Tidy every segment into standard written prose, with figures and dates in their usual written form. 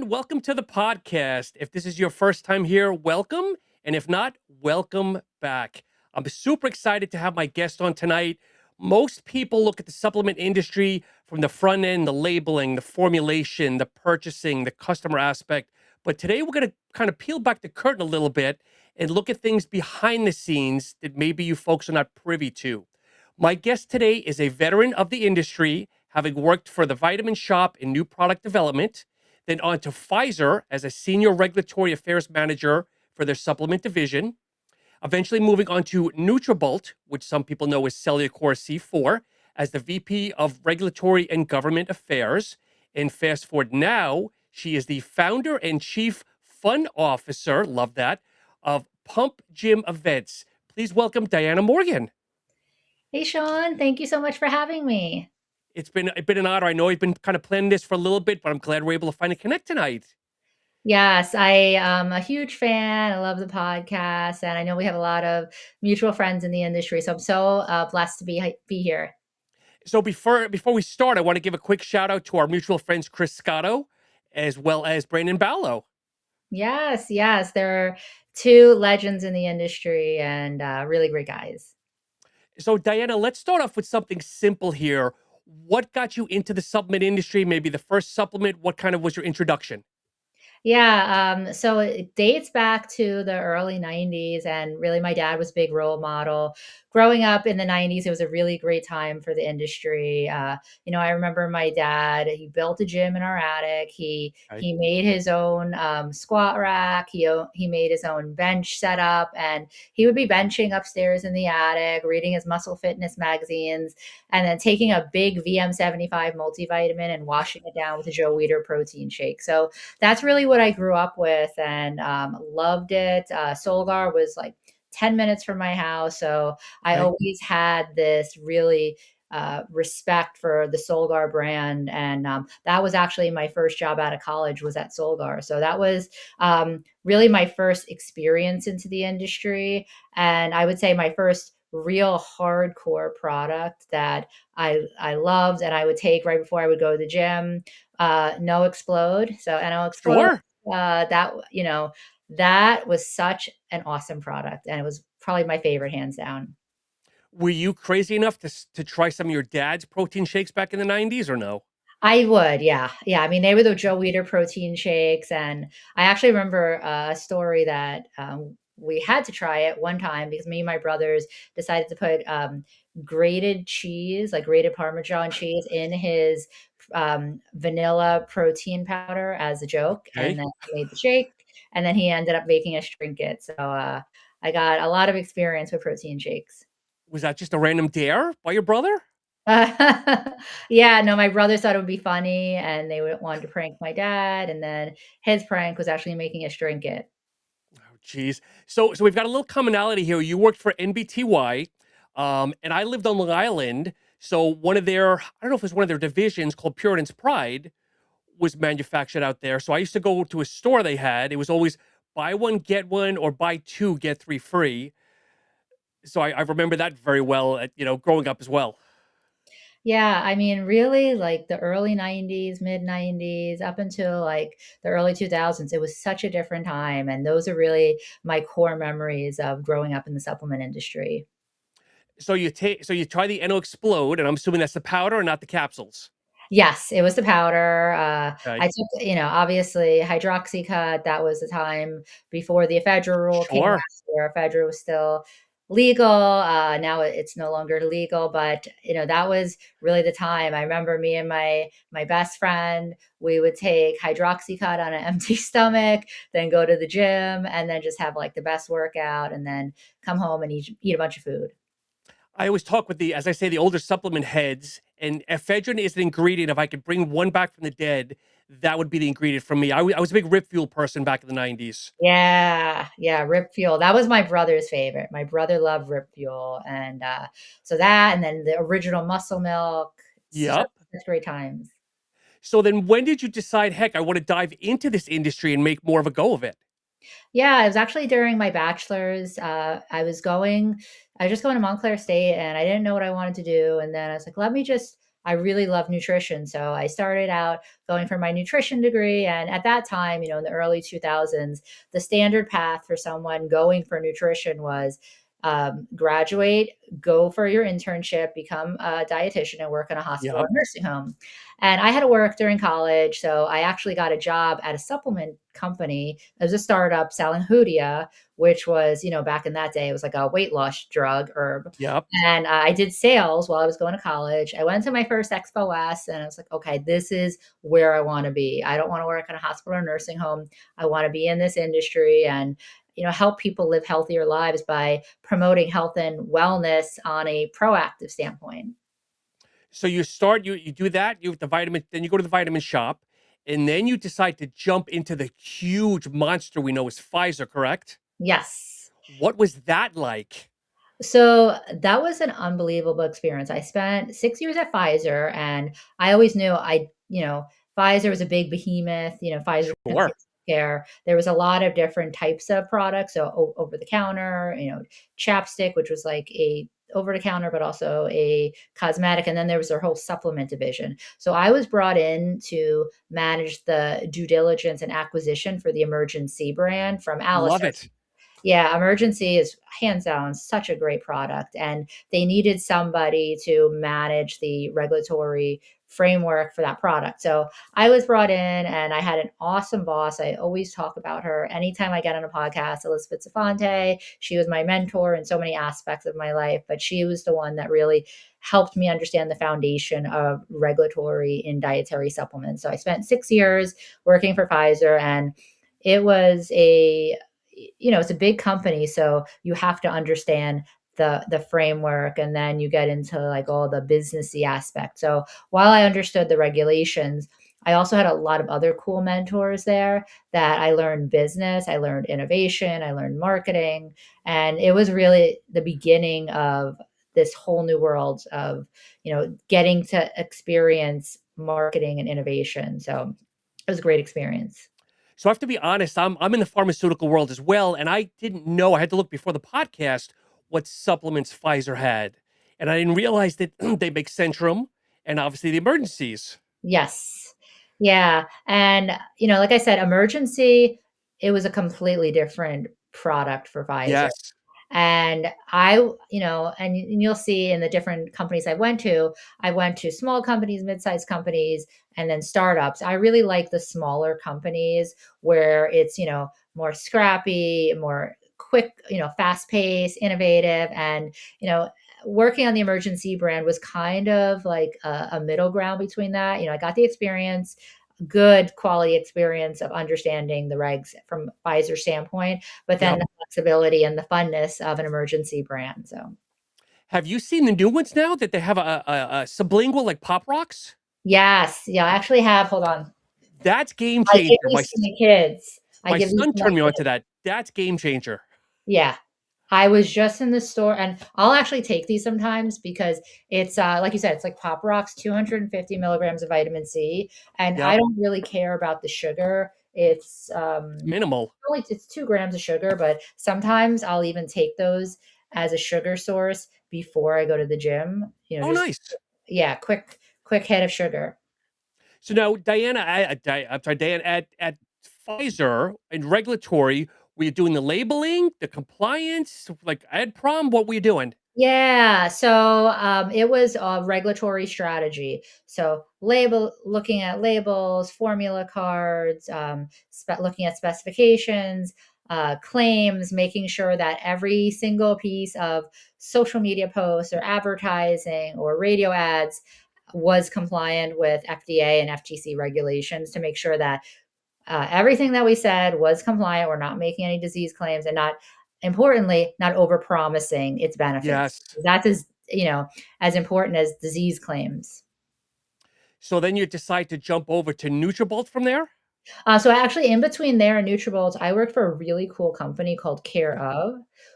everyone. Welcome to the podcast. If this is your first time here, welcome. And if not, welcome back. I'm super excited to have my guest on tonight. Most people look at the supplement industry from the front end, the labeling, the formulation, the purchasing, the customer aspect. But today we're going to kind of peel back the curtain a little bit and look at things behind the scenes that maybe you folks are not privy to. My guest today is a veteran of the industry, having worked for the Vitamin Shop in new product development, then on to Pfizer as a senior regulatory affairs manager for their supplement division, eventually moving on to Nutribolt, which some people know as Cellucor C4, as the VP of Regulatory and Government Affairs. And fast forward now, she is the founder and chief fun officer, love that, of Pump Gym Events. Please welcome Diana Morgan. Hey, Sean, thank you so much for having me. It's been an honor. I know I've been kind of planning this for a little bit, but I'm glad we're able to finally connect tonight. Yes, I am a huge fan. I love the podcast, and I know we have a lot of mutual friends in the industry. So I'm so blessed to be here. So before we start, I want to give a quick shout out to our mutual friends Chris Scotto, as well as Brandon Ballo. Yes, yes, they're two legends in the industry and really great guys. So Diana, let's start off with something simple here. What got you into the supplement industry? Maybe the first supplement. What kind of was your introduction? Yeah, so it dates back to the early 90s, and really my dad was a big role model. Growing up in the 90s, it was a really great time for the industry. I remember my dad, he built a gym in our attic. Okay. He made his own squat rack. He made his own bench setup, and he would be benching upstairs in the attic, reading his muscle fitness magazines, and then taking a big VM75 multivitamin and washing it down with a Joe Weider protein shake. So that's really what I grew up with and loved it. Solgar was like 10 minutes from my house. So I Okay. always had this really respect for the Solgar brand. And that was actually my first job out of college was at Solgar. So that was really my first experience into the industry. And I would say my first real hardcore product that I loved and I would take right before I would go to the gym. No Explode. So NO Explode, Sure. that was such an awesome product, and it was probably my favorite hands down. Were you crazy enough to try some of your dad's protein shakes back in the '90s, or no? I would, yeah, yeah. I mean, they were the Joe Weider protein shakes, and I actually remember a story that we had to try it one time because me and my brothers decided to put grated cheese, like grated Parmesan cheese, in his vanilla protein powder as a joke, and Okay. then he made the shake, and then he ended up making us drink it. So I got a lot of experience with protein shakes. Was that just a random dare by your brother? Yeah, no, my brothers thought it would be funny, and they would wanted to prank my dad, and then his prank was actually making us drink it. Oh, geez. So we've got a little commonality here. You worked for NBTY, and I lived on Long Island. So one of their, I don't know if it was one of their divisions called Puritan's Pride was manufactured out there. So I used to go to a store they had. It was always buy one, get one, or buy two, get three free. So I remember that very well, growing up as well. Yeah, I mean, really, like, the early '90s, mid-90s, up until, like, the early 2000s, it was such a different time, and those are really my core memories of growing up in the supplement industry. So you try the NO Explode, and I'm assuming that's the powder and not the capsules. Yes, it was the powder. Okay. I took, obviously hydroxycut. That was the time before the ephedra rule came Sure. out, where ephedra was still legal. Now it's no longer legal, but that was really the time. I remember me and my best friend, we would take hydroxycut on an empty stomach, then go to the gym, and then just have like the best workout, and then come home and eat a bunch of food. I always talk with as I say, the older supplement heads, and ephedrine is an ingredient. If I could bring one back from the dead, that would be the ingredient for me. I was a big Rip Fuel person back in the '90s. Yeah, yeah, Rip Fuel. That was my brother's favorite. My brother loved Rip Fuel, and so that, and then the original Muscle Milk. Yep. Such great times. So then, when did you decide, heck, I want to dive into this industry and make more of a go of it? Yeah, it was actually during my bachelor's. I was just going to Montclair State, and I didn't know what I wanted to do. And then I was like, let me just I really love nutrition. So I started out going for my nutrition degree. And at that time, in the early 2000s, the standard path for someone going for nutrition was graduate, go for your internship, become a dietitian, and work in a hospital or Yep. nursing home. And I had to work during college. So I actually got a job at a supplement company. It was a startup selling Hoodia, which was, back in that day, it was like a weight loss drug herb. Yep. And I did sales while I was going to college. I went to my first Expo West and I was like, okay, this is where I want to be. I don't want to work in a hospital or nursing home. I want to be in this industry and help people live healthier lives by promoting health and wellness on a proactive standpoint. So you do that, you have the vitamin, then you go to the vitamin shop, and then you decide to jump into the huge monster we know as Pfizer, correct? Yes. What was that like? So that was an unbelievable experience. I spent 6 years at Pfizer, and I always knew Pfizer was a big behemoth. Pfizer Sure. care. There was a lot of different types of products. So over the counter, chapstick, which was like a over the counter, but also a cosmetic. And then there was their whole supplement division. So I was brought in to manage the due diligence and acquisition for the Emergen-C brand from Alice. Love it. Yeah, Emergen-C is hands down such a great product, and they needed somebody to manage the regulatory framework for that product. So I was brought in, and I had an awesome boss. I always talk about her anytime I get on a podcast. Elizabeth Zafonte. She was my mentor in so many aspects of my life, but she was the one that really helped me understand the foundation of regulatory in dietary supplements. So I spent 6 years working for Pfizer, and it was it's a big company, so you have to understand the framework, and then you get into like all the businessy aspects. So while I understood the regulations, I also had a lot of other cool mentors there that I learned business, I learned innovation, I learned marketing, and it was really the beginning of this whole new world of getting to experience marketing and innovation. So it was a great experience. So I have to be honest, I'm in the pharmaceutical world as well, and I didn't know. I had to look before the podcast what supplements Pfizer had, and I didn't realize that they make Centrum and obviously the emergencies. Yes. Yeah, and, like I said, Emergen-C, it was a completely different product for Pfizer, Yes, and and you'll see in the different companies I went to small companies, mid-sized companies, and then startups. I really like the smaller companies where it's, more scrappy, more quick, fast-paced, innovative, and, you know, working on the Emergen-C brand was kind of like a middle ground between that. I got the experience, good quality experience of understanding the regs from Pfizer's standpoint, but then yep. the flexibility and the funness of an Emergen-C brand. So, Have you seen the new ones now that they have a sublingual like Pop Rocks? yes, yeah, I actually have. Hold on, That's game I give changer. these to my kids. I My give these son to my turned me on to kids. that. That's game changer. Yeah. I was just in the store, and I'll actually take these sometimes because it's, like you said, it's like Pop Rocks, 250 milligrams of vitamin C, and I Yep. don't really care about the sugar. It's, It's minimal. only it's 2 grams of sugar, but sometimes I'll even take those as a sugar source before I go to the gym, Oh, just nice. yeah, quick hit of sugar. So now, Diana, I'm sorry, Diane, at Pfizer and regulatory, were you doing the labeling, the compliance, like Ed Prom? What were you doing? Yeah, so, it was a regulatory strategy. So, looking at labels, formula cards, looking at specifications, claims, making sure that every single piece of social media posts or advertising or radio ads was compliant with FDA and FTC regulations to make sure that everything that we said was compliant. We're not making any disease claims and not importantly, not overpromising its benefits. Yes. That's as important as disease claims. So then you decide to jump over to Nutribolt from there? So actually, in between there and Nutrabolt, I worked for a really cool company called Care of,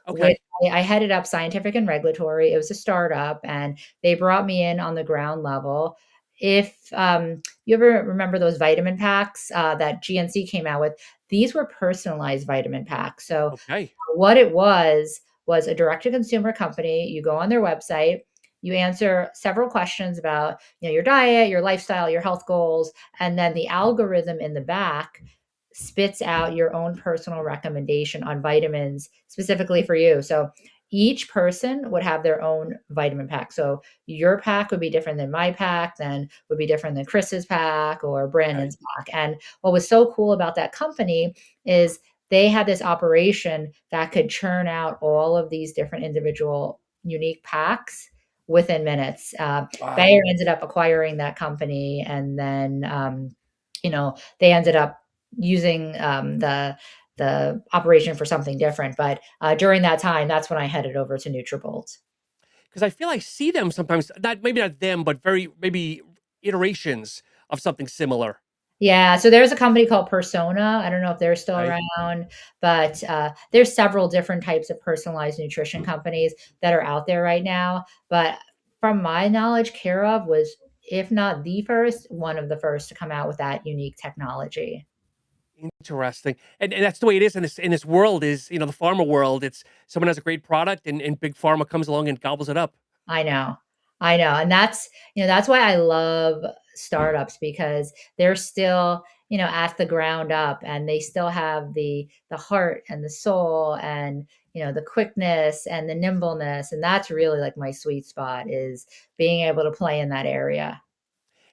which Okay. I headed up scientific and regulatory. It was a startup, and they brought me in on the ground level. If you ever remember those vitamin packs that GNC came out with, these were personalized vitamin packs. So Okay. what it was a direct to consumer company. You go on their website, you answer several questions about, your diet, your lifestyle, your health goals, and then the algorithm in the back spits out your own personal recommendation on vitamins specifically for you. So each person would have their own vitamin pack. So your pack would be different than my pack, then would be different than Chris's pack or Okay. Brandon's pack. And what was so cool about that company is they had this operation that could churn out all of these different individual unique packs within minutes. Bayer Wow. ended up acquiring that company, and then they ended up using the operation for something different. But during that time, that's when I headed over to Nutribolt. Because I feel I see them sometimes, not maybe not them, but very maybe iterations of something similar. Yeah, so there's a company called Persona. I don't know if they're still Okay. around, but there's several different types of personalized nutrition companies that are out there right now. But from my knowledge, Care of was, if not the first, one of the first to come out with that unique technology. Interesting. And that's the way it is in this world is, the pharma world. It's someone has a great product and big pharma comes along and gobbles it up. I know. I know. And that's why I love startups, because they're still, at the ground up, and they still have the heart and the soul and, the quickness and the nimbleness. And that's really like my sweet spot, is being able to play in that area.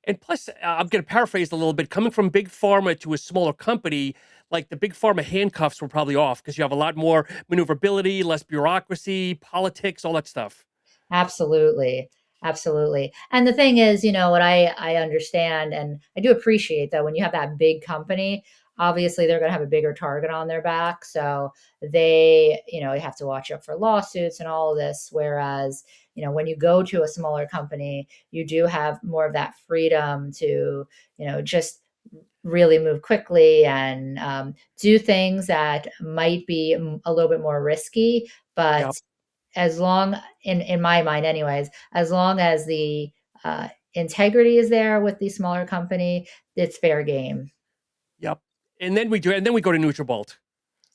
And plus, I'm going to paraphrase a little bit. Coming from big pharma to a smaller company, like the big pharma handcuffs were probably off because you have a lot more maneuverability, less bureaucracy, politics, all that stuff. Absolutely. Absolutely. And the thing is, what I understand, and I do appreciate that when you have that big company, obviously they're going to have a bigger target on their back. So they, have to watch out for lawsuits and all of this. Whereas, when you go to a smaller company, you do have more of that freedom to, just really move quickly and do things that might be a little bit more risky, but Yep. as long, in my mind anyways, as long as the integrity is there with the smaller company, it's fair game. Yep. And then we go to Nutrabolt.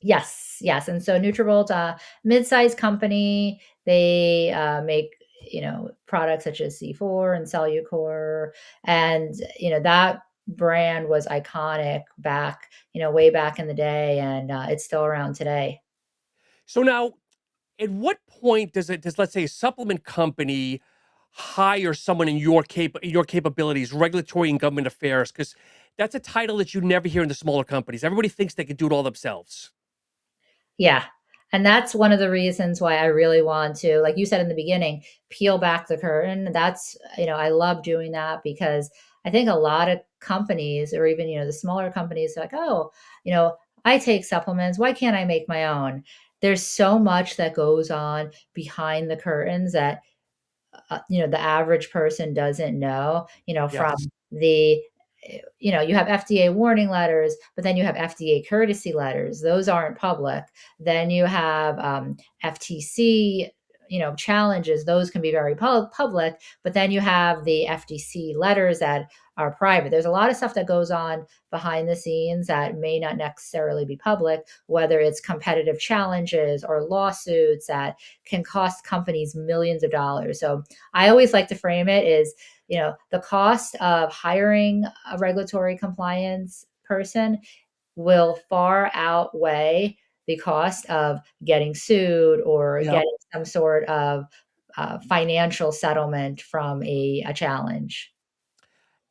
Yes, yes. And so Nutrabolt, mid-sized company, they make, products such as C4 and Cellucor, and that brand was iconic back, way back in the day, and it's still around today. So now, at what point does let's say a supplement company hire someone in your capabilities, regulatory and government affairs? Because that's a title that you never hear in the smaller companies. Everybody thinks they can do it all themselves. Yeah. And that's one of the reasons why I really want to, like you said in the beginning, peel back the curtain. That's, I love doing that, because I think a lot of companies, or even, the smaller companies, are like, oh, I take supplements. Why can't I make my own? There's so much that goes on behind the curtains that the average person doesn't know, from Yes. the you have FDA warning letters, but then you have FDA courtesy letters. Those aren't public. Then you have FTC, challenges. Those can be very public, but then you have the FTC letters that are private. There's a lot of stuff that goes on behind the scenes that may not necessarily be public, whether it's competitive challenges or lawsuits that can cost companies millions of dollars. So I always like to frame it is, the cost of hiring a regulatory compliance person will far outweigh the cost of getting sued or Yep. getting some sort of financial settlement from a challenge.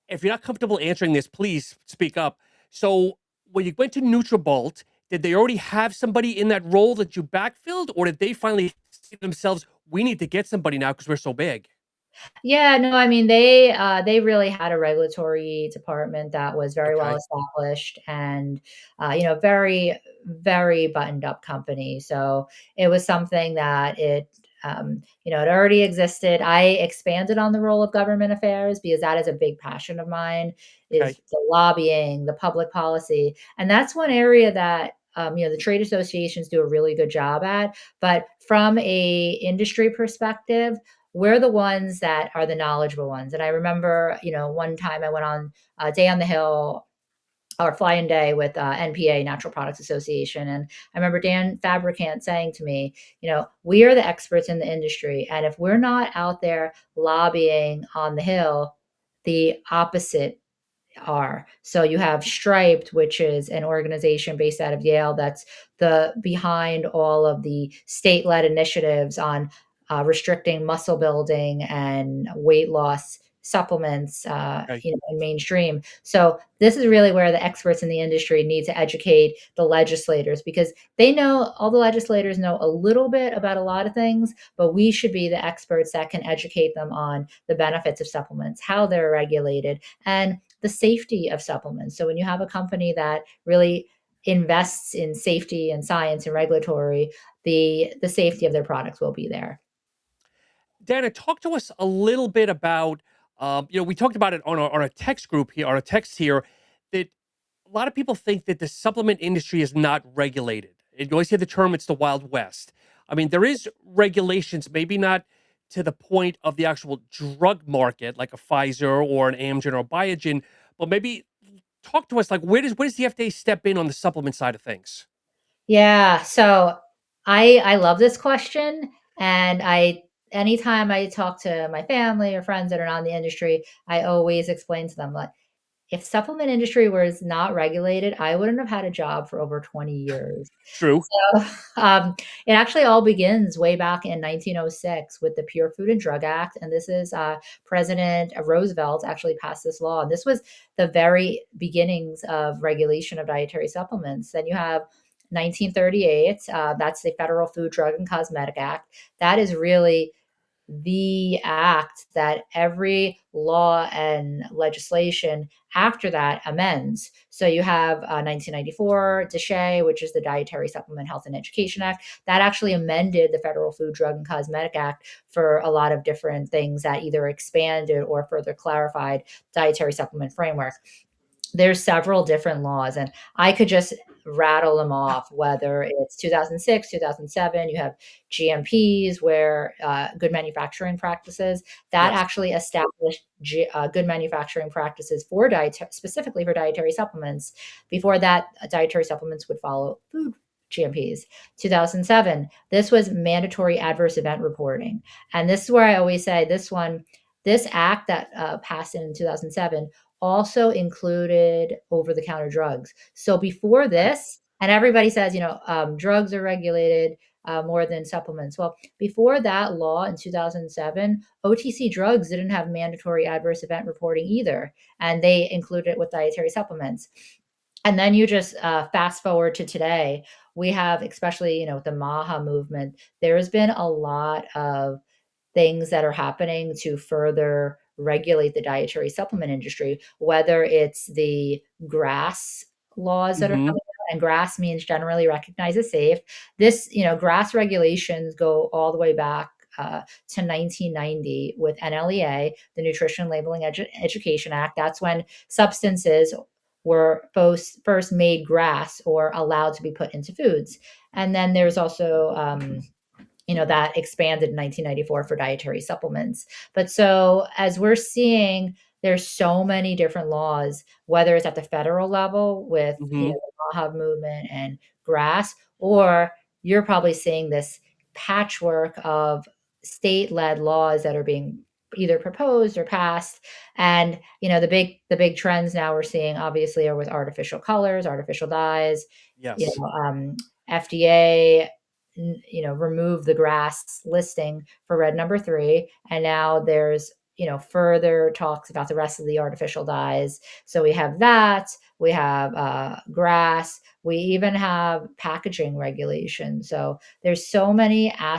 If you're not comfortable answering this, please speak up. So when you went to Nutrabolt, did they already have somebody in that role that you backfilled, or did they finally see themselves, we need to get somebody now because we're so big? Yeah, no, I mean, they really had a regulatory department that was very well Okay. established, and, very, very buttoned up company. So it was something that it already existed. I expanded on the role of government affairs because that is a big passion of mine, is Okay. the lobbying, the public policy. And that's one area that, the trade associations do a really good job at. But from a industry perspective, we're the ones that are the knowledgeable ones. And I remember, one time I went on a Day on the Hill or Fly and Day with NPA, Natural Products Association. And I remember Dan Fabricant saying to me, we are the experts in the industry. And if we're not out there lobbying on the Hill, the opposite are. So you have Striped, which is an organization based out of Yale that's the behind all of the state-led initiatives on restricting muscle building and weight loss supplements, Okay. in mainstream. So this is really where the experts in the industry need to educate the legislators, because they know, all the legislators know a little bit about a lot of things, but we should be the experts that can educate them on the benefits of supplements, how they're regulated, and the safety of supplements. So when you have a company that really invests in safety and science and regulatory, the safety of their products will be there. Dana, talk to us a little bit about, we talked about it on our text group here, on our text here, that a lot of people think that the supplement industry is not regulated. You always hear the term, it's the Wild West. I mean, there is regulations, maybe not to the point of the actual drug market, like a Pfizer or an Amgen or Biogen, but maybe talk to us, like, where does the FDA step in on the supplement side of things? Yeah, so I love this question, and I anytime I talk to my family or friends that are not in the industry, I always explain to them, like, if supplement industry was not regulated, I wouldn't have had a job for over 20 years. True. So, it actually all begins way back in 1906 with the Pure Food and Drug Act, and this is President Roosevelt actually passed this law, and this was the very beginnings of regulation of dietary supplements. Then you have 1938, that's the Federal Food, Drug, and Cosmetic Act. That is really the act that every law and legislation after that amends. So you have 1994 DSHEA, which is the Dietary Supplement Health and Education Act, that actually amended the Federal Food, Drug, and Cosmetic Act for a lot of different things that either expanded or further clarified dietary supplement framework. There's several different laws, and I could just rattle them off, whether it's 2006, 2007, you have GMPs, where good manufacturing practices, that Yes. actually established good manufacturing practices for specifically for dietary supplements. Before that, dietary supplements would follow food GMPs. 2007, this was mandatory adverse event reporting. And this is where I always say this act that passed in 2007 also included over the counter drugs. So before Okay. this, and everybody says, drugs are regulated more than supplements. Well, before that law in 2007, OTC drugs didn't have mandatory adverse event reporting either, and they included it with dietary supplements. And then you just fast forward to today, we have, especially, the MAHA movement, there has been a lot of things that are happening to further regulate the dietary supplement industry, whether it's the GRAS laws that are Hmm. coming out, and GRAS means generally recognized as safe. This, GRAS regulations go all the way back to 1990 with NLEA, the Nutrition Labeling Education Act. That's when substances were first made GRAS or allowed to be put into foods. And then there's also that expanded in 1994 for dietary supplements. But so as we're seeing, there's so many different laws, whether it's at the federal level with Hmm. the MAHA movement and GRAS, or you're probably seeing this patchwork of state-led laws that are being either proposed or passed. And the big trends now we're seeing obviously are with artificial colors, artificial dyes, you Yes. know, FDA remove the GRAS listing for red number 3, and now there's further talks about the rest of the artificial dyes. So we have that, we have GRAS, we even have packaging regulation. So there's so many different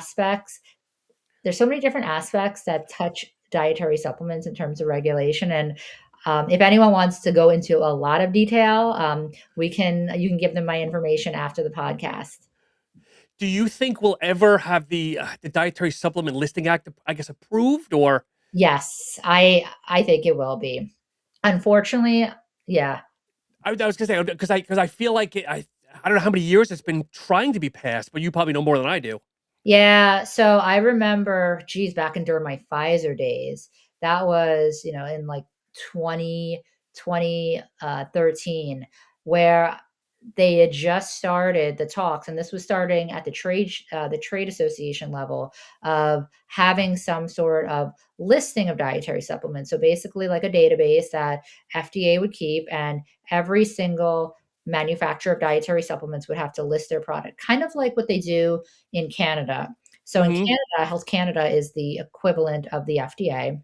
aspects that touch dietary supplements in terms of regulation. And if anyone wants to go into a lot of detail, you can give them my information after the podcast. Do you think we'll ever have the Dietary Supplement Listing Act, I guess, approved? Or Yes, I think it will be. Unfortunately, yeah. I was gonna say, because I feel like I don't know how many years it's been trying to be passed, but you probably know more than I do. Yeah, so I remember, geez, back in during my Pfizer days, that was, in like 2012. 2013, where they had just started the talks, and this was starting at the trade association level, of having some sort of listing of dietary supplements. So basically, like a database that FDA would keep, and every single manufacturer of dietary supplements would have to list their product, kind of like what they do in Canada. So in Hmm. Canada, Health Canada is the equivalent of the FDA,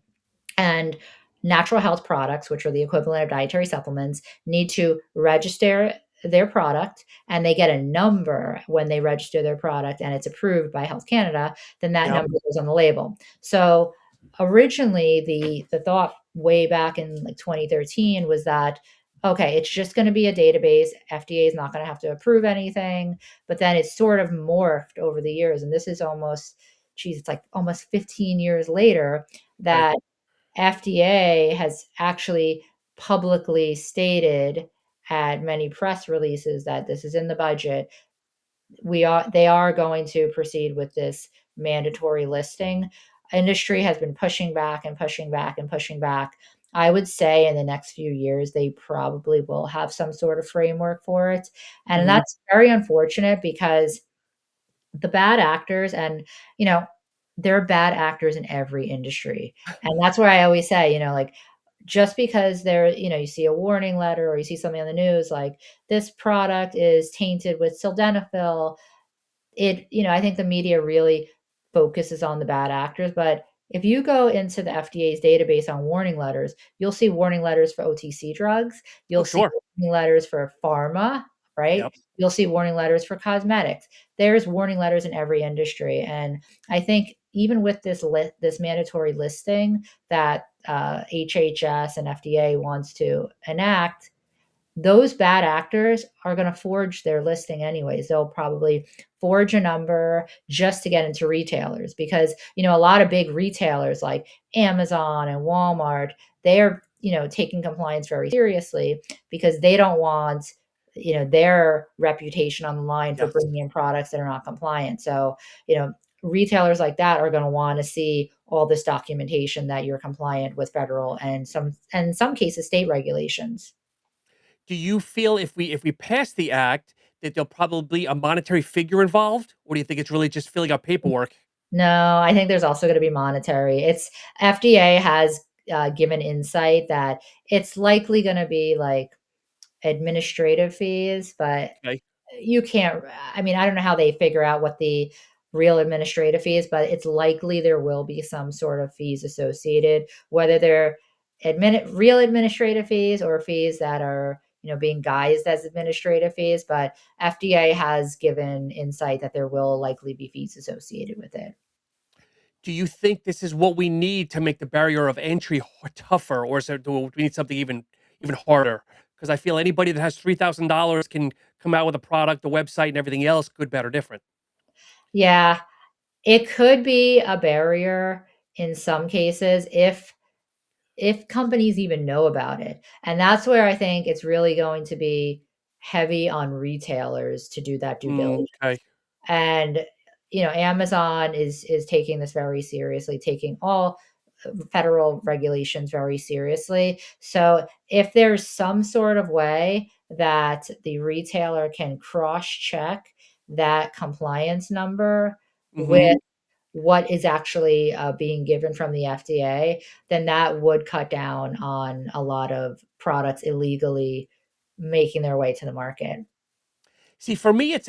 and natural health products, which are the equivalent of dietary supplements, need to register their product, and they get a number when they register their product and it's approved by Health Canada. Then that Yep. number goes on the label. So originally, the thought way back in like 2013 was that, okay, it's just going to be a database. FDA is not going to have to approve anything. But then it's sort of morphed over the years, and this is almost, geez, it's like almost 15 years later Okay. that FDA has actually publicly stated at many press releases that this is in the budget. They are going to proceed with this mandatory listing. Industry has been pushing back and pushing back and pushing back. I would say in the next few years they probably will have some sort of framework for it. And Hmm. that's very unfortunate because the bad actors, and you know there are bad actors in every industry, and that's where I always say, like, just because there, you see a warning letter or you see something on the news like this product is tainted with sildenafil, I think the media really focuses on the bad actors. But if you go into the FDA's database on warning letters, you'll see warning letters for OTC drugs, Oh, you'll see sure. warning letters for pharma, right? Yep. You'll see warning letters for cosmetics. There's warning letters in every industry, and I think even with this mandatory listing that HHS and FDA wants to enact, those bad actors are going to forge their listing anyways. They'll probably forge a number just to get into retailers, because, a lot of big retailers like Amazon and Walmart, they're, taking compliance very seriously because they don't want, their reputation on the line for Yes. bringing in products that are not compliant. So, retailers like that are going to want to see all this documentation that you're compliant with federal and in some cases state regulations. Do you feel if we pass the act that there'll probably be a monetary figure involved, or do you think it's really just filling out paperwork? No, I think there's also gonna be monetary. It's FDA has, given insight that it's likely gonna be, like, administrative fees, but Okay. you can't I mean, I don't know how they figure out what the real administrative fee is, but it's likely there will be some sort of fees associated, whether they're real administrative fees or fees that are, being guised as administrative fees. But FDA has given insight that there will likely be fees associated with it. Do you think this is what we need to make the barrier of entry tougher, or do we need something even harder? Because I feel anybody that has $3,000 can come out with a product, a website, and everything else, good, bad, or different. Yeah, it could be a barrier in some cases if companies even know about it. And that's where I think it's really going to be heavy on retailers to do that due Mm, diligence. okay. And Amazon is taking this very seriously, taking all federal regulations very seriously. So if there's some sort of way that the retailer can cross check that compliance number Hmm. with what is actually being given from the FDA, then that would cut down on a lot of products illegally making their way to the market. See, for me, it's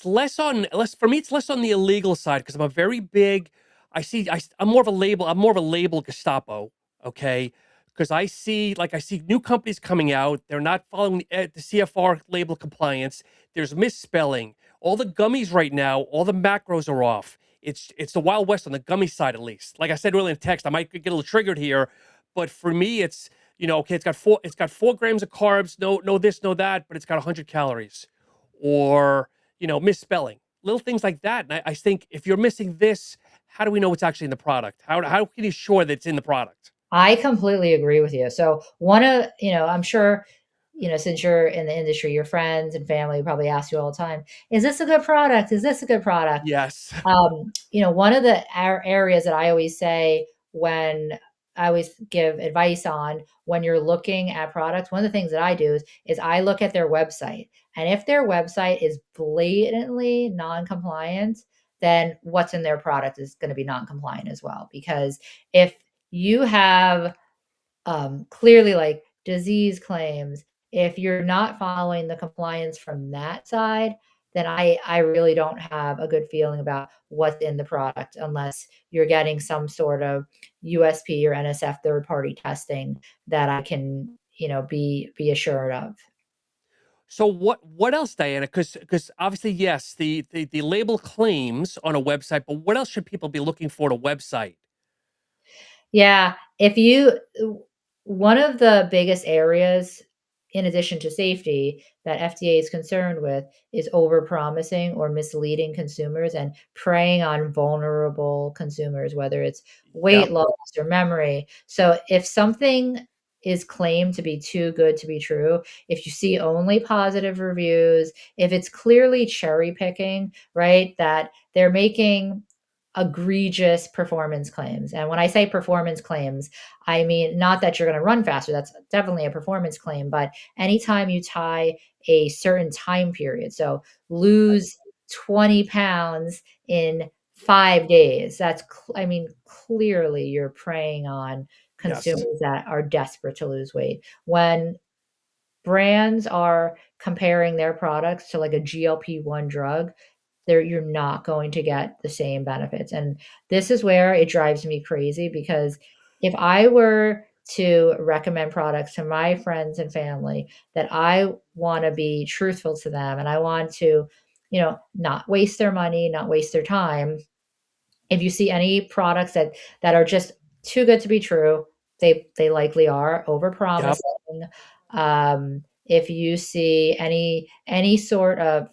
less for me. It's less on the illegal side because I'm a very big. I'm more of a label. I'm more of a label Gestapo. Okay, because I see new companies coming out. They're not following the CFR label compliance. There's misspelling. All the gummies right now, all the macros are off. It's the Wild West on the gummy side, at least. Like I said earlier in text, I might get a little triggered here, but for me, it's okay. It's got 4 grams of carbs. No this, no that, but it's got 100 calories, or misspelling, little things like that. And I think if you're missing this, how do we know what's actually in the product? How can you sure that it's in the product? I completely agree with you. So one of, I'm sure, since you're in the industry, your friends and family probably ask you all the time, is this a good product? Is this a good product? Yes. One of the areas that I always say when always give advice on when you're looking at products. One of the things that I do is I look at their website. And if their website is blatantly non-compliant, then what's in their product is going to be non-compliant as well. Because if you have clearly like disease claims, if you're not following the compliance from that side, then I really don't have a good feeling about what's in the product unless you're getting some sort of USP or NSF third party testing that I can, be assured of. So what else, Diana? Because obviously, yes, the label claims on a website, but what else should people be looking for at a website? Yeah, if you one of the biggest areas, in addition to safety, that FDA is concerned with is overpromising or misleading consumers and preying on vulnerable consumers, whether it's weight Yep. loss or memory. So if something is claimed to be too good to be true, if you see only positive reviews, if it's clearly cherry picking, right, that they're making egregious performance claims. And when I say performance claims, I mean not that you're going to run faster. That's definitely a performance claim. But anytime you tie a certain time period, so lose 20 pounds in 5 days, I mean, clearly you're preying on Yes. consumers that are desperate to lose weight. When brands are comparing their products to like a GLP-1 drug, you're not going to get the same benefits. And this is where it drives me crazy because if I were to recommend products to my friends and family that I want to be truthful to them and I want to, not waste their money, not waste their time, if you see any products that are just too good to be true, they likely are Yep. overpromising. If you see any sort of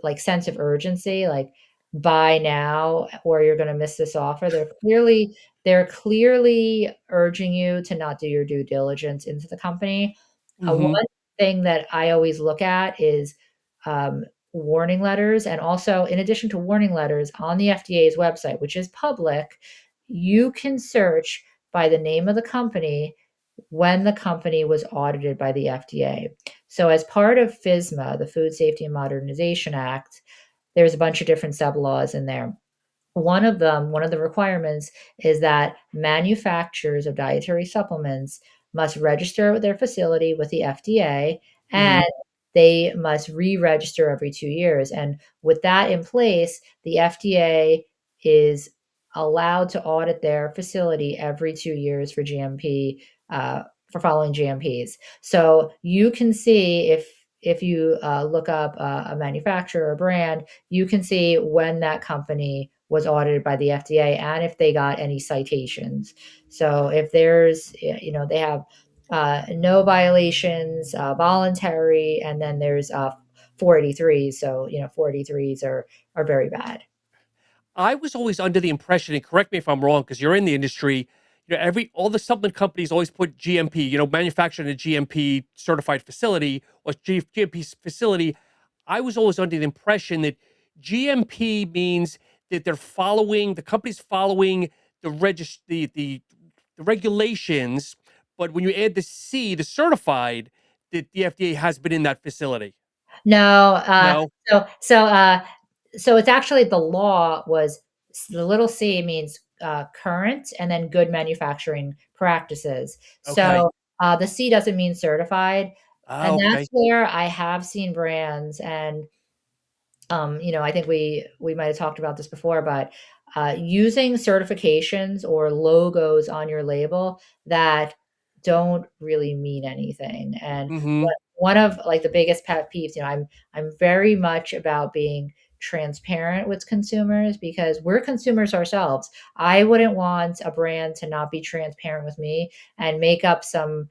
like sense of urgency, like buy now or you're going to miss this offer, they're clearly urging you to not do your due diligence into the company. Hmm. One thing that I always look at is um, warning letters. And also, in addition to warning letters on the FDA's website, which is public, you can search by the name of the company when the company was audited by the FDA. So, as part of FSMA, the Food Safety and Modernization Act, there's a bunch of different sub laws in there. One of the requirements is that manufacturers of dietary supplements must register their facility with the FDA Hmm. and they must re-register every 2 years. And with that in place, the FDA is allowed to audit their facility every 2 years for GMP, for following GMPs. So you can see if you look up a manufacturer or brand, you can see when that company was audited by the FDA and if they got any citations. So if they have no violations, voluntary, and then there's 483s. So 483s are very bad. I was always under the impression, and correct me if I'm wrong, because you're in the industry. All the supplement companies always put GMP, manufactured in a GMP certified facility or GMP facility. I was always under the impression that GMP means that the company's following the regulations, but when you add the C, the certified, that the FDA has been in that facility. No, No? so it's actually the law was the little c means current and then good manufacturing practices. Okay. So the C doesn't mean certified. Ah, And that's okay. where I have seen brands and I think we might have talked about this before, but using certifications or logos on your label that don't really mean anything. And Hmm. one of like the biggest pet peeves, I'm very much about being transparent with consumers because we're consumers ourselves. I wouldn't want a brand to not be transparent with me and make up some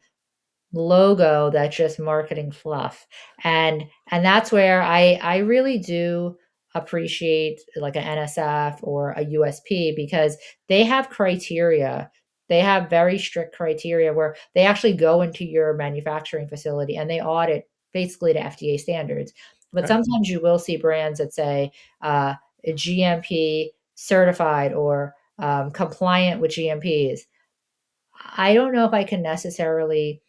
logo that's just marketing fluff. And that's where I really do appreciate like an NSF or a USP because they have criteria. They have very strict criteria where they actually go into your manufacturing facility and they audit basically to FDA standards. But Okay. sometimes you will see brands that say GMP certified or compliant with GMPs. I don't know if I can necessarily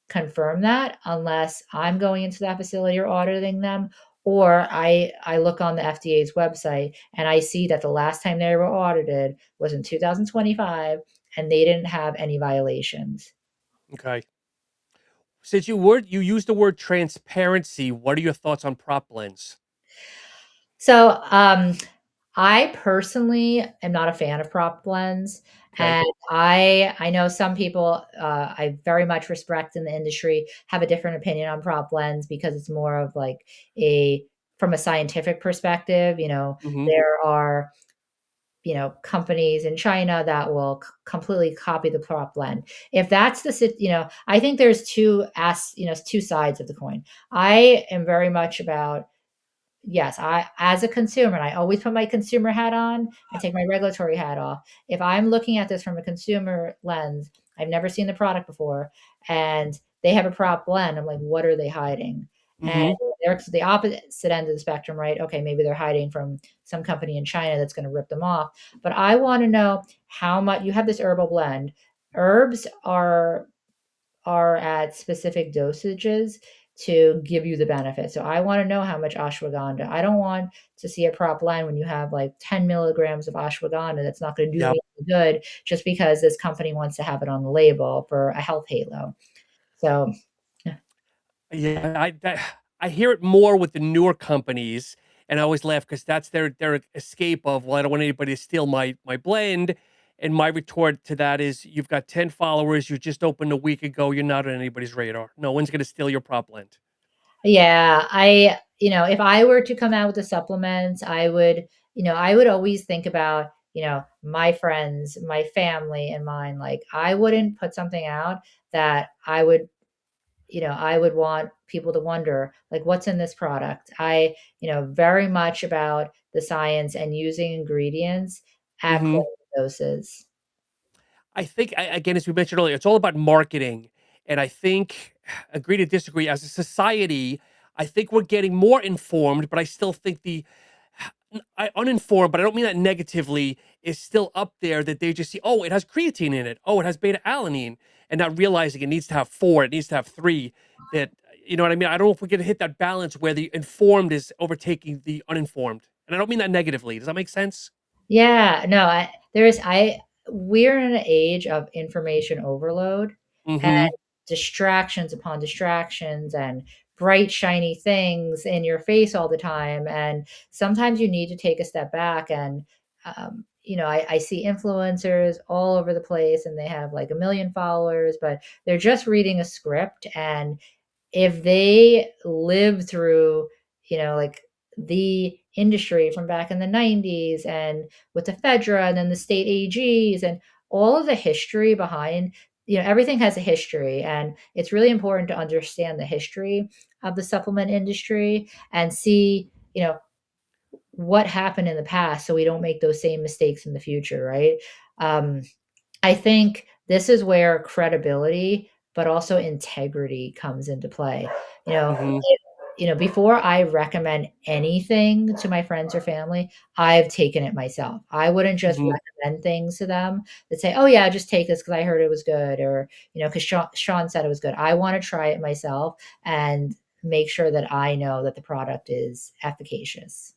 confirm that unless I'm going into that facility or auditing them, or I look on the FDA's website and I see that the last time they were audited was in 2025 and they didn't have any violations. Okay. Since you used the word transparency, what are your thoughts on prop blends? So, I personally am not a fan of prop blends, Okay. and I know some people, I very much respect in the industry, have a different opinion on prop blends because it's more of like a from a scientific perspective, Mhm. there are, companies in China that will completely copy the prop blend. If that's I think there's two sides of the coin. I am very much about yes, I as a consumer, and I always put my consumer hat on and take my regulatory hat off. If I'm looking at this from a consumer lens, I've never seen the product before, and they have a prop blend. I'm like, what are they hiding? And Mhm. they're to the opposite end of the spectrum, right? Okay, maybe they're hiding from some company in China that's going to rip them off. But I want to know how much you have this herbal blend. Herbs are at specific dosages to give you the benefit. So I want to know how much ashwagandha. I don't want to see a prop line when you have like 10 milligrams of ashwagandha that's not going to do Yep. me any good just because this company wants to have it on the label for a health halo. So yeah. Yeah, I hear it more with the newer companies, and I always laugh because that's their escape of, well, I don't want anybody to steal my blend. And my retort to that is, you've got 10 followers, you just opened a week ago, you're not on anybody's radar. No one's gonna steal your prop blend. Yeah, if I were to come out with the supplements, I would always think about, my friends, my family and mine. Like I wouldn't put something out that I would want people to wonder, like, what's in this product? Very much about the science and using ingredients at Mhm. clinical doses. I think, again, as we mentioned earlier, it's all about marketing. And I think, agree to disagree, as a society, I think we're getting more informed, but I still think uninformed, but I don't mean that negatively, is still up there, that they just see, oh, it has creatine in it. Oh, it has beta alanine, and not realizing it needs to have four, it needs to have three. That, you know what I mean? I don't know if we're going to hit that balance where the informed is overtaking the uninformed. And I don't mean that negatively. Does that make sense? Yeah, no, we're in an age of information overload and Mm-hmm. distractions upon distractions and bright, shiny things in your face all the time. And sometimes you need to take a step back and, I see influencers all over the place and they have like a million followers, but they're just reading a script. And if they live through, like the industry from back in the 90s and with the Fedra and then the state AGs and all of the history behind, everything has a history. And it's really important to understand the history of the supplement industry and see, what happened in the past so we don't make those same mistakes in the future, right? Um, I think this is where credibility, but also integrity comes into play. You know, Mm-hmm. before I recommend anything to my friends or family, I've taken it myself. I wouldn't just Mm-hmm. recommend things to them that say, "Oh yeah, just take this because I heard it was good," or because Sean said it was good. I want to try it myself and make sure that I know that the product is efficacious.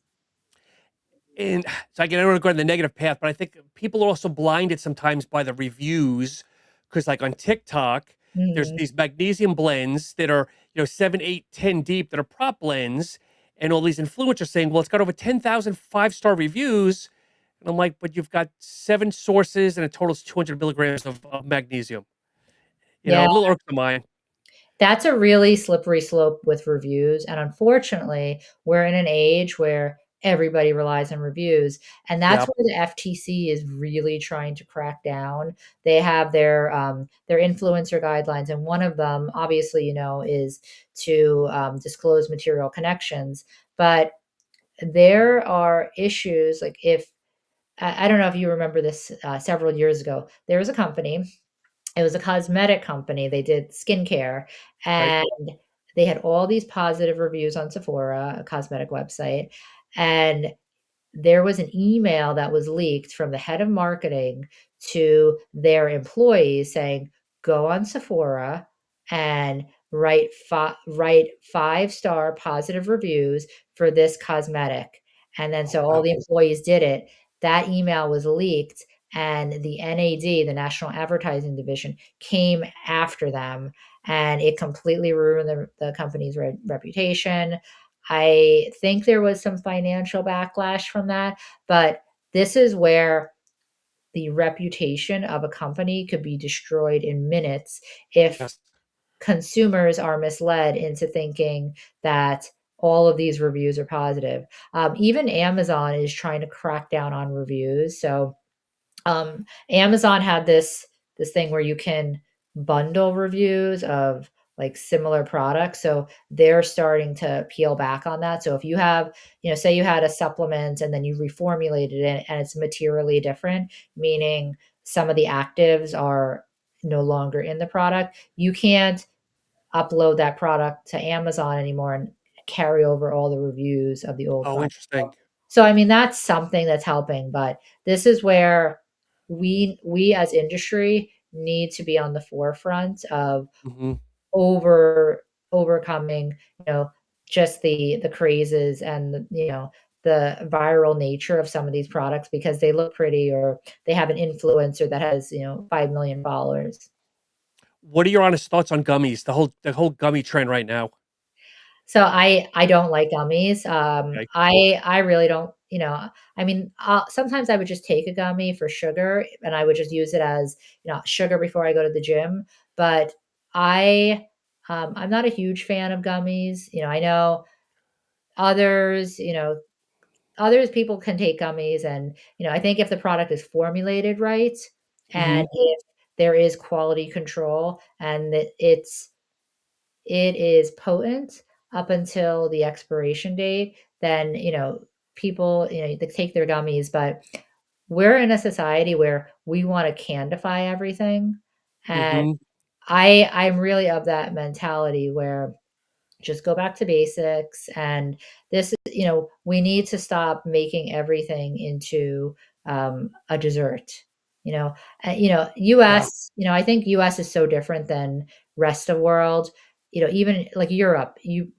And so again, I don't want to go on the negative path, but I think people are also blinded sometimes by the reviews, because like on TikTok, there's Mhm. these magnesium blends that are, 7, 8, 10 deep, that are prop blends, and all these influencers saying, well, it's got over 10,000 5-star reviews. And I'm like, but you've got 7 sources and a total is 200 milligrams of magnesium. Yeah. A little irksome mine. That's a really slippery slope with reviews, and unfortunately, we're in an age where everybody relies on reviews, and that's Yep. where the FTC is really trying to crack down. They have their influencer guidelines, and one of them, obviously, is to, disclose material connections, but there are issues, like, if I don't know if you remember this, several years ago, there was a company, it was a cosmetic company, they did skincare, Right. and they had all these positive reviews on Sephora, a cosmetic website, and there was an email that was leaked from the head of marketing to their employees saying, go on Sephora and write 5-star positive reviews for this cosmetic. And then Oh so all wow. the employees did it. That email was leaked, and the NAD, the National Advertising Division, came after them, and it completely ruined the company's reputation. I think there was some financial backlash from that, but this is where the reputation of a company could be destroyed in minutes if Yes. consumers are misled into thinking that all of these reviews are positive. Even Amazon is trying to crack down on reviews. So Amazon had this thing where you can bundle reviews of like similar products. So they're starting to peel back on that. So if you have, say you had a supplement and then you reformulated it and it's materially different, meaning some of the actives are no longer in the product, you can't upload that product to Amazon anymore and carry over all the reviews of the old Oh, product. interesting. So I mean that's something that's helping, but this is where we as industry need to be on the forefront of Hmm. over overcoming, just the crazes and the viral nature of some of these products because they look pretty or they have an influencer that has, 5 million followers. What are your honest thoughts on gummies? The whole gummy trend right now. So I don't like gummies. Okay. I really don't, I mean, sometimes I would just take a gummy for sugar and I would just use it as, sugar before I go to the gym. But I I'm not a huge fan of gummies. I know others, others people can take gummies and, I think if the product is formulated right Hmm. and if there is quality control and that it is potent up until the expiration date, then, people, they take their gummies, but we're in a society where we wanna candy everything, and Hmm. I'm really of that mentality where just go back to basics, and this we need to stop making everything into a dessert. Yeah. US, I think US is so different than rest of world. Even like Europe, you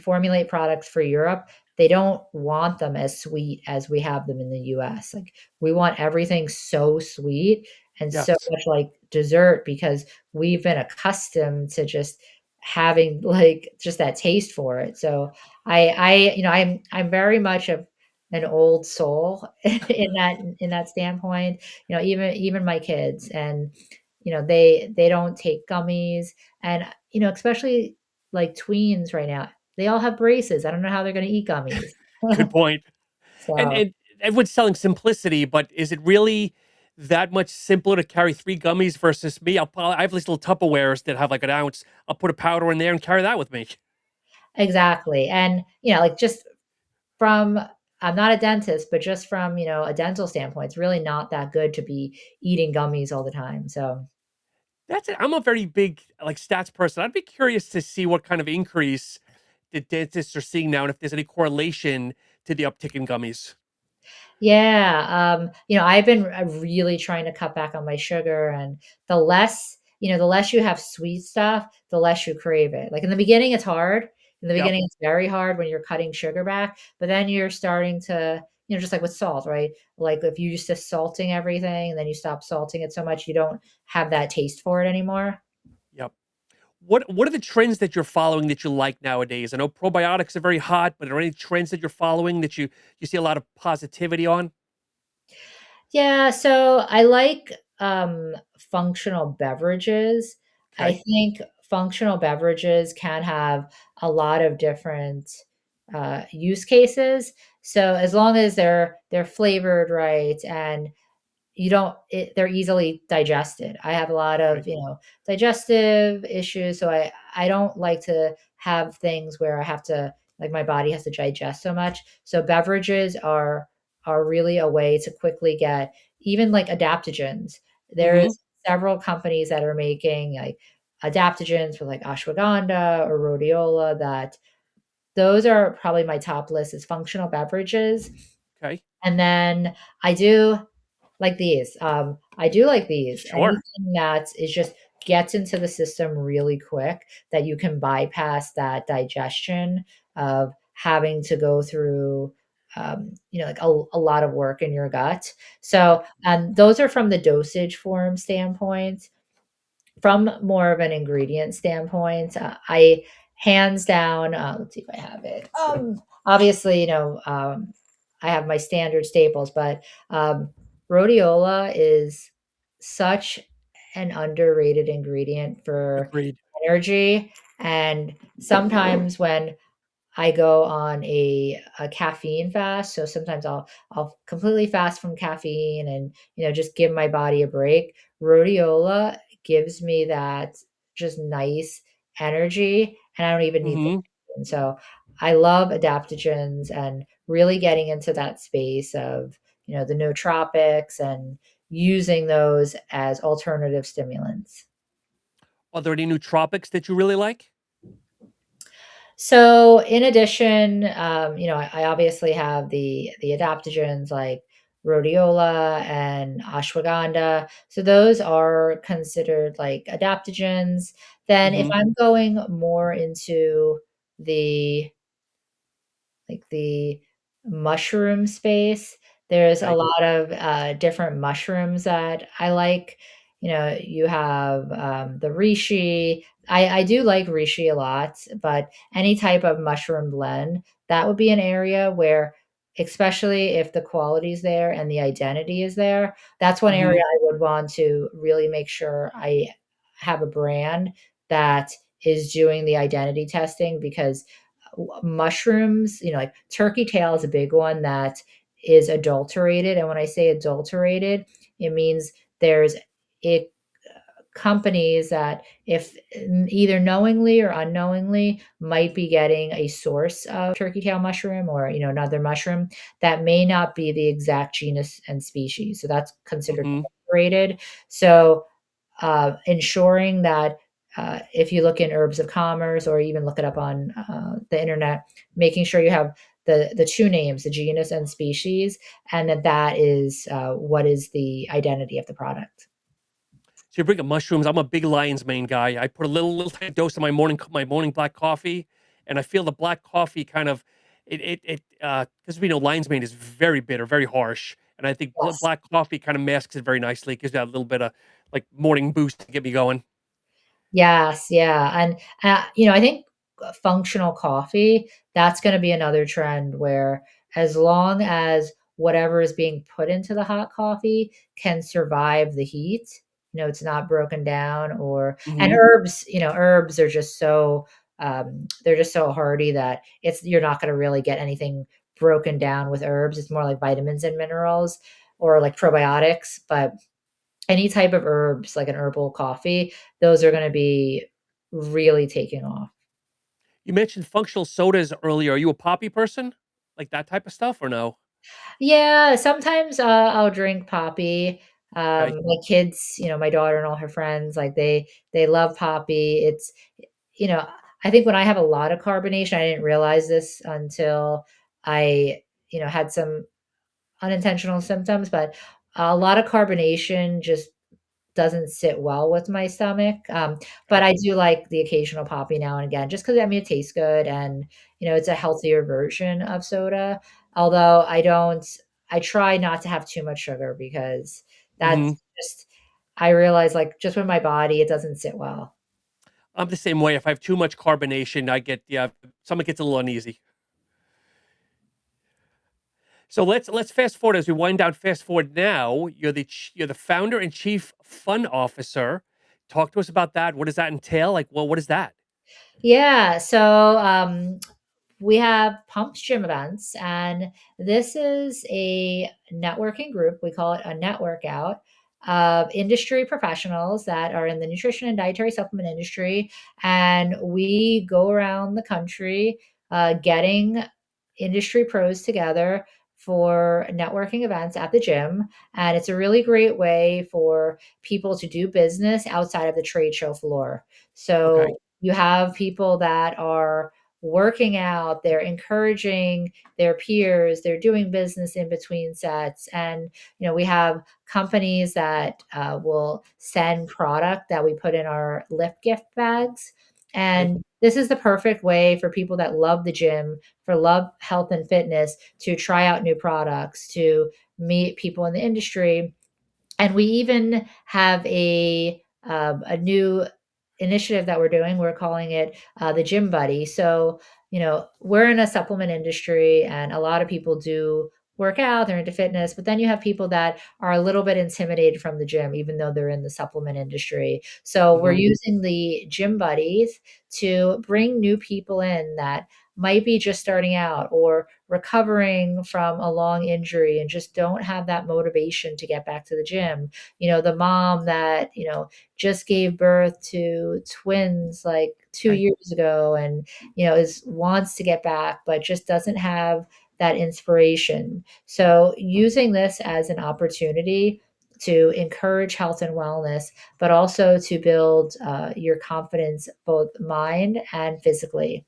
formulate products for Europe, they don't want them as sweet as we have them in the US. Like we want everything so sweet and so Yes. much like dessert because we've been accustomed to just having, like, just that taste for it. So I'm very much of an old soul in that standpoint. Even my kids and, they don't take gummies and, especially, like, tweens right now, they all have braces. I don't know how they're gonna eat gummies. Good point. And So and everyone's selling simplicity, but is it really that much simpler to carry 3 gummies versus me? I have these little Tupperwares that have like an ounce. I'll put a powder in there and carry that with me. exactly, and, like, just from I'm not a dentist, but just from, a dental standpoint, it's really not that good to be eating gummies all the time, so That's it. I'm a very big like stats person. I'd be curious to see what kind of increase the dentists are seeing now and if there's any correlation to the uptick in gummies. yeah, I've been really trying to cut back on my sugar, and the less you have sweet stuff, the less you crave it. Like in the beginning, it's hard. In the Yep. beginning, it's very hard when you're cutting sugar back, but then you're starting to, just like with salt, right? Like if you used to salting everything and then you stop salting it so much, you don't have that taste for it anymore. Yep. What are the trends that you're following that you like nowadays? I know probiotics are very hot, but are there any trends that you're following that you see a lot of positivity on? Yeah, so I like, functional beverages. I Okay. think functional beverages can have a lot of different, use cases. So as long as they're flavored right and they're easily digested. I have a lot Okay. of, digestive issues, so I don't like to have things where I have to like my body has to digest so much. So beverages are really a way to quickly get even like adaptogens. Mhm. There's several companies that are making like adaptogens for like ashwagandha or rhodiola that those are probably my top list is functional beverages. Okay. And then I do like these. I do like these. Sure. Anything that is just gets into the system really quick that you can bypass that digestion of having to go through like a lot of work in your gut. So those are from the dosage form standpoint. From more of an ingredient standpoint, I hands down, let's see if I have it. Obviously, I have my standard staples, but rhodiola is such an underrated ingredient for Agreed. energy. And sometimes when I go on a caffeine fast, so sometimes I'll completely fast from caffeine and, just give my body a break. Rhodiola gives me that just nice energy, and I don't even need the Hmm. caffeine. So I love adaptogens and really getting into that space of, the nootropics and using those as alternative stimulants. Are there any nootropics that you really like? So in addition, I obviously have the adaptogens like rhodiola and ashwagandha. So those are considered like adaptogens. Then if Hmm. I'm going more into the the mushroom space. There's a Okay. lot of different mushrooms that I like. You have the reishi. I do like reishi a lot, but any type of mushroom blend, that would be an area where, especially if the quality is there and the identity is there, that's one area Hmm. I would want to really make sure I have a brand that is doing the identity testing because mushrooms, like turkey tail is a big one that is adulterated. And when I say adulterated, it means there's it companies that if either knowingly or unknowingly might be getting a source of turkey tail mushroom or another mushroom that may not be the exact genus and species. So that's considered Hmm. adulterated. So ensuring that if you look in Herbs of Commerce or even look it up on the internet, making sure you have the two names, the genus and species, and that is what is the identity of the product. So you bring up mushrooms. I'm a big lion's mane guy. I put a little tiny dose in my morning black coffee, and I feel the black coffee kind of it because we know lion's mane is very bitter, very harsh, and I think Yes. black coffee kind of masks it very nicely. Gives you that little bit of like morning boost to get me going. Yes, yeah, and, I think functional coffee, that's gonna be another trend where as long as whatever is being put into the hot coffee can survive the heat, it's not broken down and Hmm. herbs are just so, they're just so hardy that you're not gonna really get anything broken down with herbs, it's more like vitamins and minerals or like probiotics, but any type of herbs, like an herbal coffee, those are gonna be really taking off. You mentioned functional sodas earlier. Are you a poppy person, like that type of stuff, or no? Yeah, sometimes, I'll drink Poppi. Okay. My kids, my daughter and all her friends, like, they love Poppi. You know, I think when I have a lot of carbonation, I didn't realize this until I, had some unintentional symptoms, but a lot of carbonation just doesn't sit well with my stomach, but Okay. I do like the occasional Poppi now and again just 'cause, I mean, it tastes good and, it's a healthier version of soda, although I try not to have too much sugar because Hmm. that's just I realize, like, just with my body, it doesn't sit well. I'm the same way. If I have too much carbonation, I get yeah, stomach gets a little uneasy. So let's fast forward as we wind down. Fast forward now. You're the founder and chief fun officer. Talk to us about that. What does that entail? Like, well, what is that? Yeah, so, we have Pumps Gym Events, and this is a networking group. We call it a network out of industry professionals that are in the nutrition and dietary supplement industry. And we go around the country getting industry pros together for networking events at the gym. And it's a really great way for people to do business outside of the trade show floor. Okay. So you have people that are working out, they're encouraging their peers, they're doing business in between sets. And, we have companies that will send product that we put in our lift gift bags. Okay. And this is the perfect way for people that love the gym, for love health and fitness, to try out new products, to meet people in the industry. And we even have a new initiative that we're doing. We're calling it the Gym Buddy. So, we're in a supplement industry, and a lot of people do work out, they're into fitness, but then you have people that are a little bit intimidated from the gym, even though they're in the supplement industry. So, we're Mhm. using the Gym Buddies to bring new people in that might be just starting out or recovering from a long injury and just don't have that motivation to get back to the gym. The mom that, just gave birth to twins like 2 Okay. years ago and, is wants to get back but just doesn't have that inspiration. So using this as an opportunity to encourage health and wellness, but also to build your confidence, both mind and physically.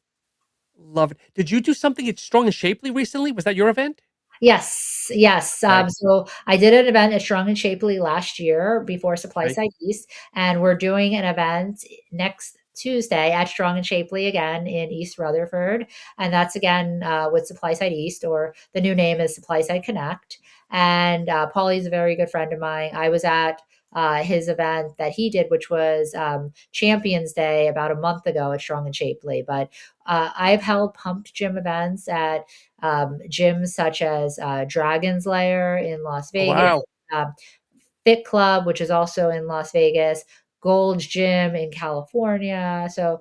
Love it. Did you do something at Strong and Shapely recently? Was that your event? Yes, yes. Okay. So I did an event at Strong and Shapely last year before Supply Okay. Side East, and we're doing an event next Tuesday at Strong and Shapely again in East Rutherford, and that's again with Supply Side East, or the new name is Supply Side Connect. And Paulie's a very good friend of mine. I was at his event that he did, which was Champions Day about a month ago at Strong and Shapely. But I've held pumped gym events at gyms such as Dragon's Lair in Las Oh, Vegas, wow. um, Fit Club, which is also in Las Vegas, Gold's Gym in California. So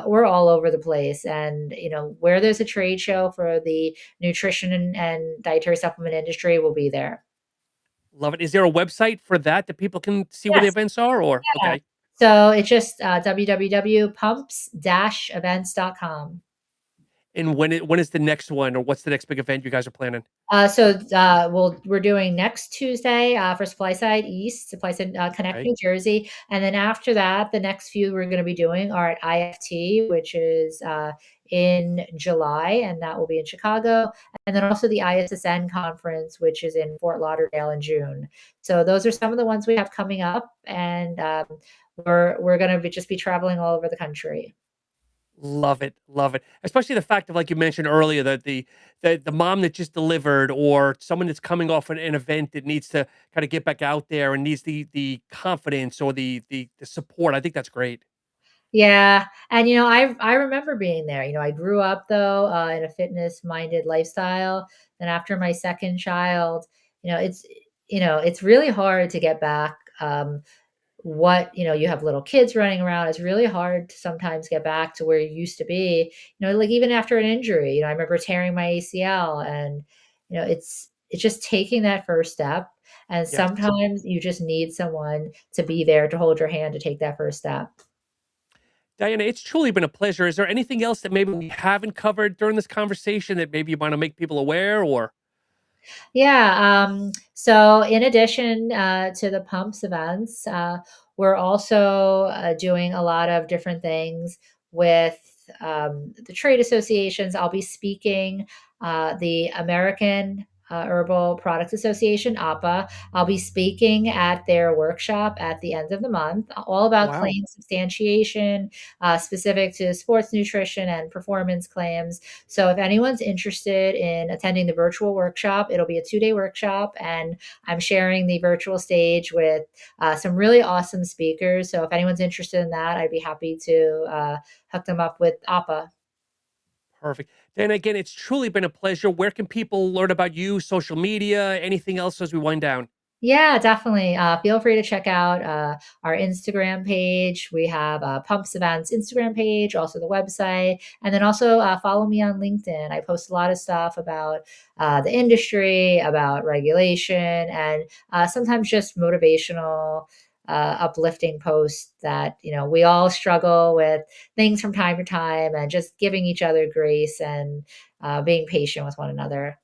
we're all over the place. And, where there's a trade show for the nutrition and dietary supplement industry, we'll be there. Love it. Is there a website for that that people can see where the Yes. events are, or Yeah. okay. So it's just www.pumps-events.com. And when is the next one, or what's the next big event you guys are planning? We're doing next Tuesday for Supply Side East, Supply Side Connect, Okay. New Jersey, and then after that, the next few we're going to be doing are at IFT, which is in July, and that will be in Chicago, and then also the ISSN conference, which is in Fort Lauderdale in June. So those are some of the ones we have coming up, and we're going to just be traveling all over the country. Love it, love it. Especially the fact of, like you mentioned earlier, that the mom that just delivered, or someone that's coming off an event that needs to kind of get back out there and needs the confidence or the support. I think that's great. Yeah, and, I remember being there. I grew up though, in a fitness-minded lifestyle. Then after my 2nd child, it's really hard to get back, you have little kids running around. It's really hard to sometimes get back to where you used to be, like even after an injury. I remember tearing my ACL, and, it's just taking that first step, and Yes. sometimes you just need someone to be there to hold your hand to take that first step. Diana, it's truly been a pleasure. Is there anything else that maybe we haven't covered during this conversation that maybe you want to make people aware, or Yeah. So in addition to the pumps events, we're also doing a lot of different things with the trade associations. I'll be speaking the American Herbal Products Association, APA. I'll be speaking at their workshop at the end of the month, all about wow. claim substantiation, specific to sports nutrition and performance claims. So if anyone's interested in attending the virtual workshop, it'll be a 2-day workshop, and I'm sharing the virtual stage with some really awesome speakers. So if anyone's interested in that, I'd be happy to hook them up with APA. Perfect. Then again, it's truly been a pleasure. Where can people learn about you, social media, anything else as we wind down? Yeah, definitely. Feel free to check out our Instagram page. We have Pumps Events Instagram page, also the website, and then also follow me on LinkedIn. I post a lot of stuff about the industry, about regulation, and sometimes just motivational, uplifting posts that we all struggle with things from time to time, and just giving each other grace and being patient with one another.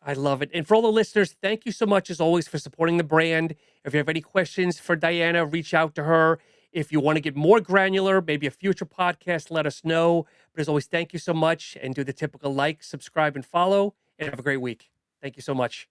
I love it. And for all the listeners, thank you so much as always for supporting the brand. If you have any questions for Diana, reach out to her. If you want to get more granular, maybe a future podcast, let us know. But as always, thank you so much, and do the typical like, subscribe, and follow, and have a great week. Thank you so much.